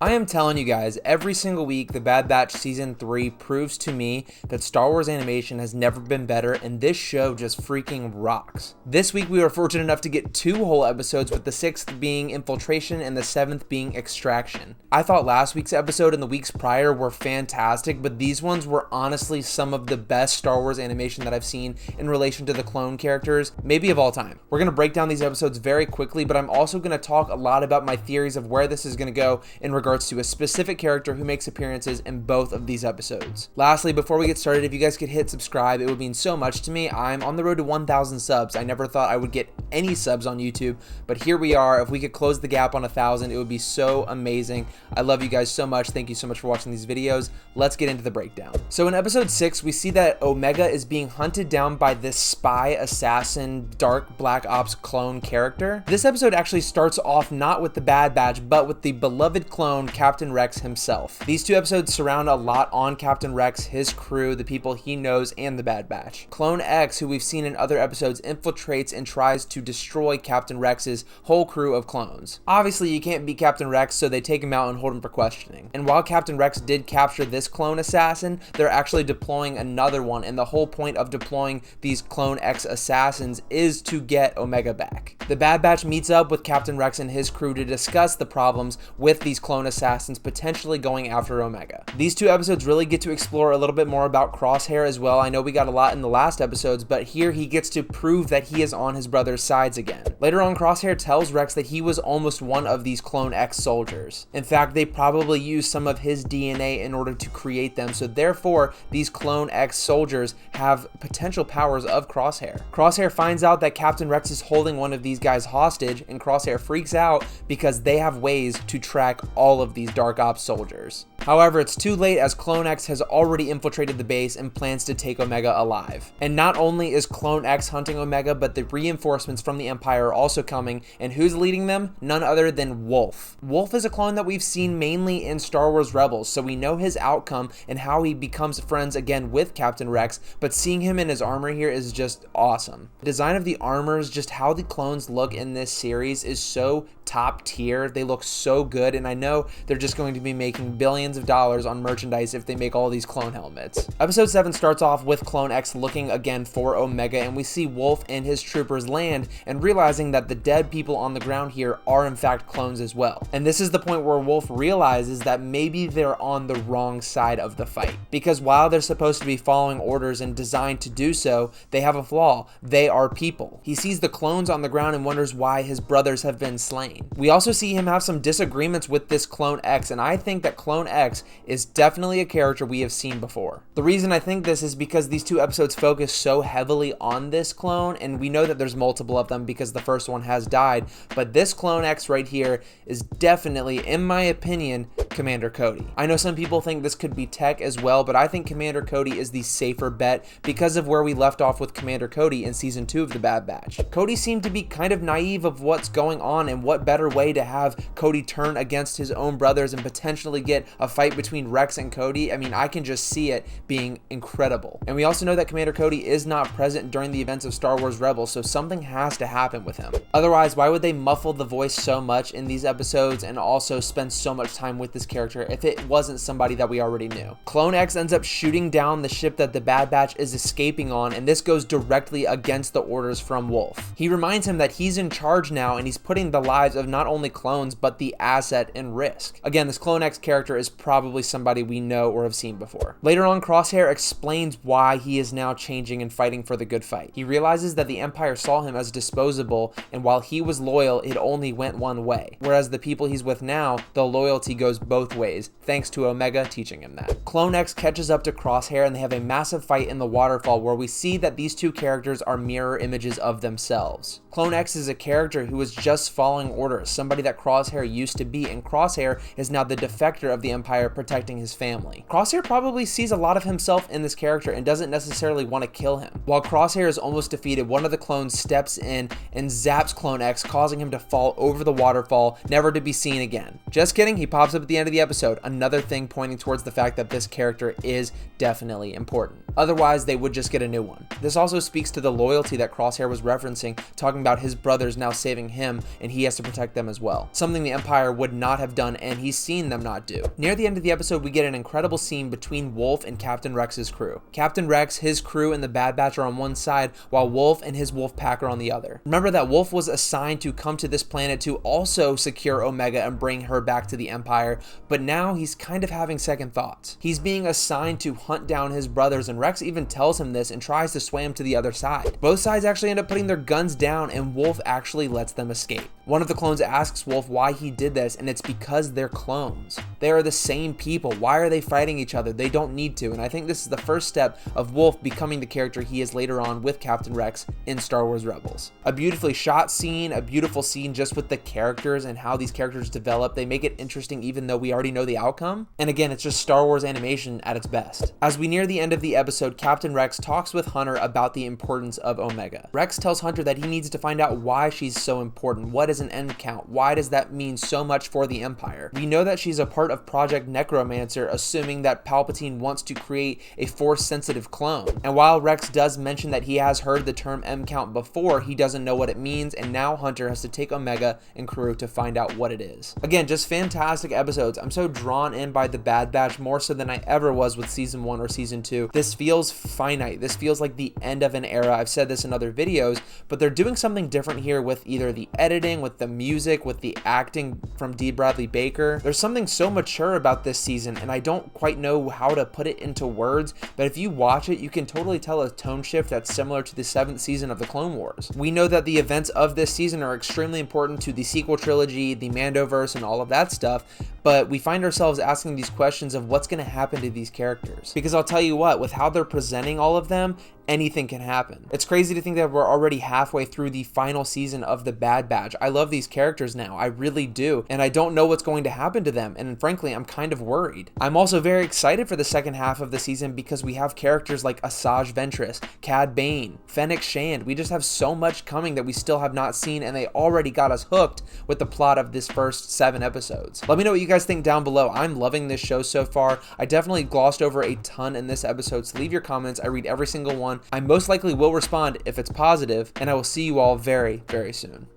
I am telling you guys, every single week, The Bad Batch Season 3 proves to me that Star Wars animation has never been better, and this show just freaking rocks. This week, we were fortunate enough to get 2 whole episodes, with the 6th being Infiltration and the 7th being Extraction. I thought last week's episode and the weeks prior were fantastic, but these ones were honestly some of the best Star Wars animation that I've seen in relation to the clone characters, maybe of all time. We're going to break down these episodes very quickly, but I'm also going to talk a lot about my theories of where this is going to go in regards to a specific character who makes appearances in both of these episodes. Lastly, before we get started, if you guys could hit subscribe, it would mean so much to me. I'm on the road to 1,000 subs. I never thought I would get any subs on YouTube, but here we are. If we could close the gap on 1,000, it would be so amazing. I love you guys so much. Thank you so much for watching these videos. Let's get into the breakdown. So in episode 6, we see that Omega is being hunted down by this spy assassin dark black ops clone character. This episode actually starts off not with the Bad Batch, but with the beloved clone Captain Rex himself. These 2 episodes surround a lot on Captain Rex, his crew, the people he knows, and the Bad Batch. Clone X, who we've seen in other episodes, infiltrates and tries to destroy Captain Rex's whole crew of clones. Obviously, you can't beat Captain Rex, so they take him out and hold him for questioning. And while Captain Rex did capture this clone assassin, they're actually deploying another one, and the whole point of deploying these Clone X assassins is to get Omega back. The Bad Batch meets up with Captain Rex and his crew to discuss the problems with these clone assassins potentially going after Omega. These 2 episodes really get to explore a little bit more about Crosshair as well. I know we got a lot in the last episodes, but here he gets to prove that he is on his brother's sides again. Later on, Crosshair tells Rex that he was almost one of these Clone X soldiers. In fact, they probably used some of his DNA in order to create them, so therefore, these Clone X soldiers have potential powers of Crosshair. Crosshair finds out that Captain Rex is holding one of these guys hostage, and Crosshair freaks out because they have ways to track all of these Dark Ops soldiers. However, it's too late, as Clone X has already infiltrated the base and plans to take Omega alive. And not only is Clone X hunting Omega, but the reinforcements from the Empire are also coming, and who's leading them? None other than Wolf. Wolf is a clone that we've seen mainly in Star Wars Rebels, so we know his outcome and how he becomes friends again with Captain Rex, but seeing him in his armor here is just awesome. The design of the armors, just how the clones look in this series, is so top tier. They look so good, and I know they're just going to be making billions of dollars on merchandise if they make all these clone helmets. Episode 7 starts off with Clone X looking again for Omega, and we see Wolf and his troopers land and realizing that the dead people on the ground here are in fact clones as well. And this is the point where Wolf realizes that maybe they're on the wrong side of the fight, because while they're supposed to be following orders and designed to do so, they have a flaw. They are people. He sees the clones on the ground and wonders why his brothers have been slain. We also see him have some disagreements with this Clone X, and I think that Clone X is definitely a character we have seen before. The reason I think this is because these 2 episodes focus so heavily on this clone, and we know that there's multiple of them because the first one has died, but this Clone X right here is definitely, in my opinion, Commander Cody. I know some people think this could be Tech as well, but I think Commander Cody is the safer bet because of where we left off with Commander Cody in Season 2 of The Bad Batch. Cody seemed to be kind of naive of what's going on, and what better way to have Cody turn against his own brothers and potentially get a fight between Rex and Cody. I mean, I can just see it being incredible. And we also know that Commander Cody is not present during the events of Star Wars Rebels, so something has to happen with him. Otherwise, why would they muffle the voice so much in these episodes and also spend so much time with this character if it wasn't somebody that we already knew? Clone X ends up shooting down the ship that the Bad Batch is escaping on, and this goes directly against the orders from Wolf. He reminds him that he's in charge now, and he's putting the lives of not only clones, but the asset in risk. Again, this Clone X character is probably somebody we know or have seen before. Later on, Crosshair explains why he is now changing and fighting for the good fight. He realizes that the Empire saw him as disposable, and while he was loyal, it only went one way. Whereas the people he's with now, the loyalty goes both ways, thanks to Omega teaching him that. Clone X catches up to Crosshair, and they have a massive fight in the waterfall where we see that these 2 characters are mirror images of themselves. Clone X is a character who was just following orders, somebody that Crosshair used to be, and Crosshair is now the defector of the Empire protecting his family. Crosshair probably sees a lot of himself in this character and doesn't necessarily want to kill him. While Crosshair is almost defeated, one of the clones steps in and zaps Clone X, causing him to fall over the waterfall, never to be seen again. Just kidding, he pops up at the end of the episode, another thing pointing towards the fact that this character is definitely important. Otherwise, they would just get a new one. This also speaks to the loyalty that Crosshair was referencing, talking about his brothers now saving him and he has to protect them as well. Something the Empire would not have done and he's seen them not do. Near the end of the episode, we get an incredible scene between Wolf and Captain Rex's crew. Captain Rex, his crew, and the Bad Batch are on one side, while Wolf and his Wolf Pack are on the other. Remember that Wolf was assigned to come to this planet to also secure Omega and bring her back to the Empire, but now he's kind of having second thoughts. He's being assigned to hunt down his brothers, and Rex even tells him this and tries to sway him to the other side. Both sides actually end up putting their guns down, and Wolf actually lets them escape. One of the clones asks Wolf why he did this, and it's because they're clones. They are the same people. Why are they fighting each other? They don't need to, and I think this is the first step of Wolf becoming the character he is later on with Captain Rex in Star Wars Rebels. A beautifully shot scene, a beautiful scene just with the characters and how these characters develop. They make it interesting even though we already know the outcome. And again, it's just Star Wars animation at its best. As we near the end of the episode, Captain Rex talks with Hunter about the importance of Omega. Rex tells Hunter that he needs to find out why she's so important. What is an end count? Why does that mean so much for the Empire? We know that she's a part of Project Necromancer, assuming that Palpatine wants to create a Force-sensitive clone. And while Rex does mention that he has heard the term M count before, he doesn't know what it means, and now Hunter has to take Omega and crew to find out what it is. Again, just fantastic episodes. I'm so drawn in by the Bad Batch, more so than I ever was with season 1 or season 2. This feels finite. This feels like the end of an era. I've said this in other videos, but they're doing something different here with either the editing, with the music, with the acting from D. Bradley Baker. There's something so mature about this season, and I don't quite know how to put it into words, but if you watch it, you can totally tell a tone shift that's similar to the 7th season of the Clone Wars. We know that the events of this season are extremely important to the sequel trilogy, the Mandoverse, and all of that stuff, but we find ourselves asking these questions of what's going to happen to these characters. Because I'll tell you what, with how they're presenting all of them, anything can happen. It's crazy to think that we're already halfway through the final season of the Bad Batch. I love these characters now, I really do, and I don't know what's going to happen to them, and frankly, I'm kind of worried. I'm also very excited for the second half of the season because we have characters like Asajj Ventress, Cad Bane, Fennec Shand. We just have so much coming that we still have not seen, and they already got us hooked with the plot of this first 7 episodes. Let me know what you guys think down below. I'm loving this show so far. I definitely glossed over a ton in this episode, so leave your comments. I read every single one. I most likely will respond if it's positive, and I will see you all very, very soon.